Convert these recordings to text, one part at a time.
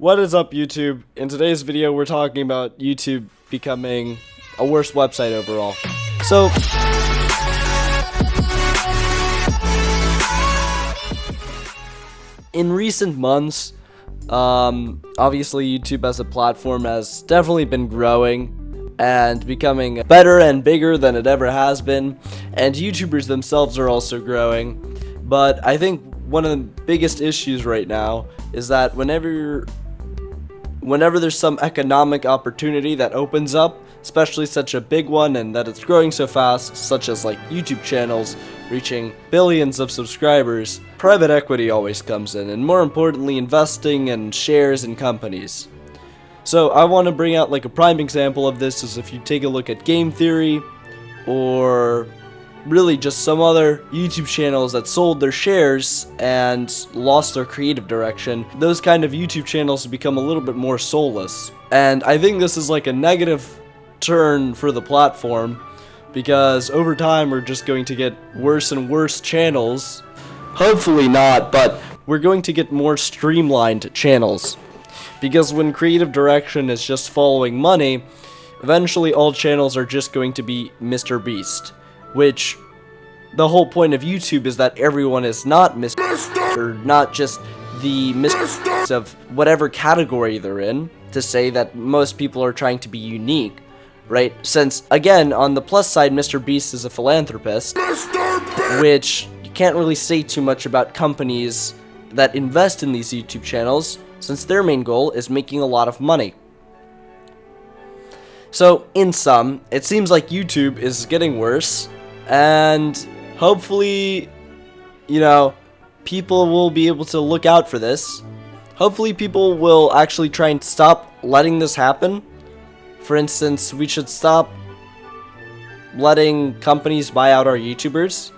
What is up, YouTube? In today's video, we're talking about YouTube becoming a worse website overall. So, in recent months, obviously YouTube as a platform has definitely been growing and becoming better and bigger than it ever has been, and YouTubers themselves are also growing. But I think one of the biggest issues right now is that whenever there's some economic opportunity that opens up, especially such a big one and that it's growing so fast, such as like YouTube channels reaching billions of subscribers, private equity always comes in, and more importantly, investing in shares in companies. So I want to bring out like a prime example of this is if you take a look at Game Theory, or really just some other YouTube channels that sold their shares and lost their creative direction. Those kind of YouTube channels become a little bit more soulless. And I think this is like a negative turn for the platform, because over time we're just going to get worse and worse channels. Hopefully not, but we're going to get more streamlined channels. Because when creative direction is just following money, eventually all channels are just going to be Mr. Beast. Which, the whole point of YouTube is that everyone is not Mr. or not just the Mr. of whatever category they're in, to say that most people are trying to be unique, right? Since, again, on the plus side, Mr. Beast is a philanthropist, which you can't really say too much about companies that invest in these YouTube channels, since their main goal is making a lot of money. So, in sum, it seems like YouTube is getting worse, and hopefully, people will be able to look out for this. Hopefully people will actually try and stop letting this happen. For instance, we should stop letting companies buy out our YouTubers,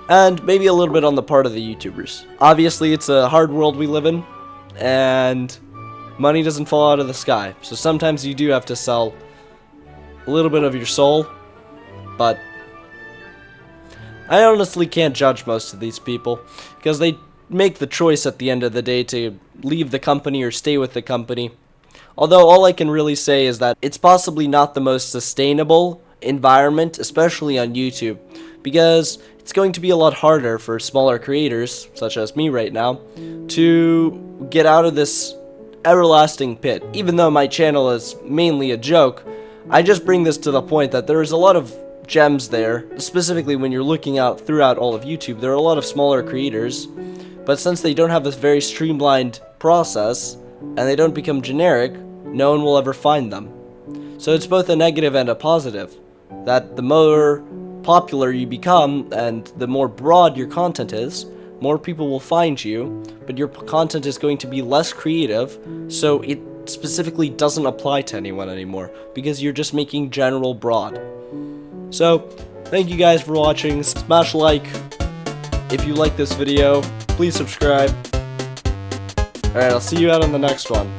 and maybe a little bit on the part of the YouTubers. Obviously, it's a hard world we live in, and money doesn't fall out of the sky, so sometimes you do have to sell a little bit of your soul, but I honestly can't judge most of these people, because they make the choice at the end of the day to leave the company or stay with the company. Although all I can really say is that it's possibly not the most sustainable environment, especially on YouTube, because it's going to be a lot harder for smaller creators, such as me right now, to get out of this everlasting pit. Even though my channel is mainly a joke, I just bring this to the point that there is a lot of gems there, specifically when you're looking out throughout all of YouTube. There are a lot of smaller creators, but since they don't have this very streamlined process, and they don't become generic, no one will ever find them. So it's both a negative and a positive, that the more popular you become, and the more broad your content is, more people will find you, but your content is going to be less creative, so it specifically doesn't apply to anyone anymore, because you're just making general broad. So, thank you guys for watching. Smash like if you like this video. Please subscribe. Alright, I'll see you out on the next one.